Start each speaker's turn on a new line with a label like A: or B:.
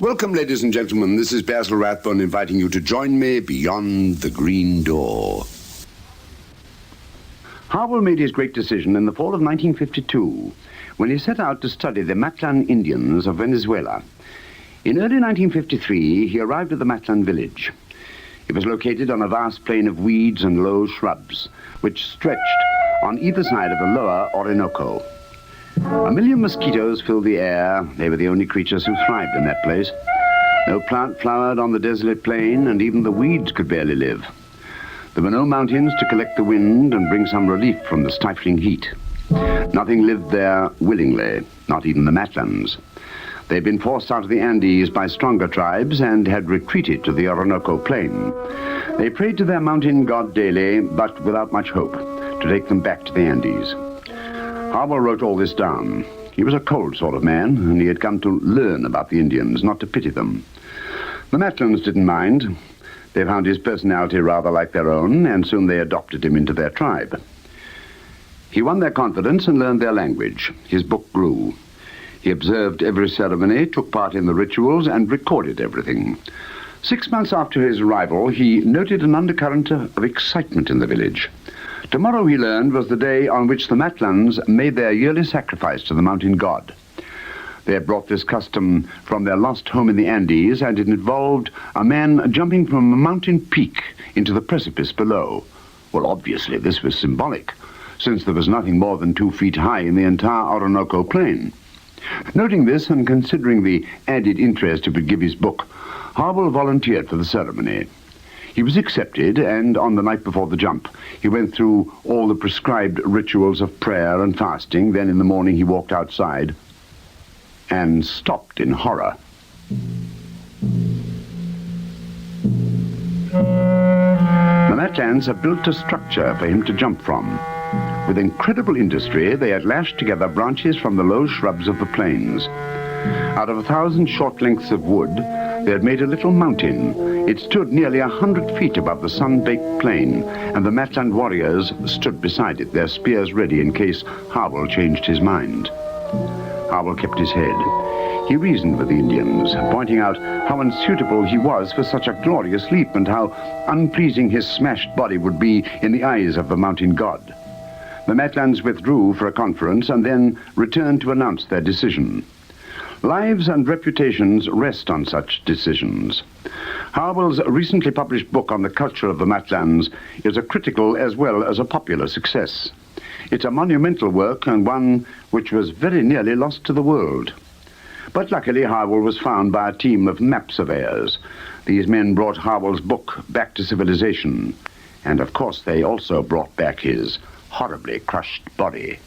A: Welcome, ladies and gentlemen. This is Basil Rathbone inviting you to join me beyond the green door. Harwell made his great decision in the fall of 1952 when he set out to study the Matland Indians of Venezuela. In early 1953, he arrived at the Matland village. It was located on a vast plain of weeds and low shrubs, which stretched on either side of the lower Orinoco. 1 million mosquitoes filled the air. They were the only creatures who thrived in that place. No plant flowered on the desolate plain, and even the weeds could barely live. There were no mountains to collect the wind and bring some relief from the stifling heat. Nothing lived there willingly, not even the Matlands. They had been forced out of the Andes by stronger tribes and had retreated to the Orinoco plain. They prayed to their mountain god daily, but without much hope, to take them back to the Andes. Harwell wrote all this down. He was a cold sort of man, and he had come to learn about the Indians, not to pity them. The Matlands didn't mind. They found his personality rather like their own, and soon they adopted him into their tribe. He won their confidence and learned their language. His book grew. He observed every ceremony, took part in the rituals, and recorded everything. 6 months after his arrival, he noted an undercurrent of excitement in the village. Tomorrow, he learned, was the day on which the Matlands made their yearly sacrifice to the mountain god. They had brought this custom from their lost home in the Andes, and it involved a man jumping from a mountain peak into the precipice below. Well, obviously, this was symbolic, since there was nothing more than 2 feet high in the entire Orinoco plain. Noting this and considering the added interest it would give his book, Harwell volunteered for the ceremony. He was accepted, and on the night before the jump, he went through all the prescribed rituals of prayer and fasting. Then in the morning he walked outside and stopped in horror. The Matlands had built a structure for him to jump from. With incredible industry, they had lashed together branches from the low shrubs of the plains. Out of 1,000 short lengths of wood, they had made a little mountain. It stood nearly 100 feet above the sun-baked plain, and the Matland warriors stood beside it, their spears ready in case Harwell changed his mind. Harwell kept his head. He reasoned with the Indians, pointing out how unsuitable he was for such a glorious leap and how unpleasing his smashed body would be in the eyes of the mountain god. The Matlands withdrew for a conference and then returned to announce their decision. Lives and reputations rest on such decisions. Harwell's recently published book on the culture of the Matlands is a critical as well as a popular success. It's a monumental work and one which was very nearly lost to the world. But luckily, Harwell was found by a team of map surveyors. These men brought Harwell's book back to civilization. And of course, they also brought back his horribly crushed body.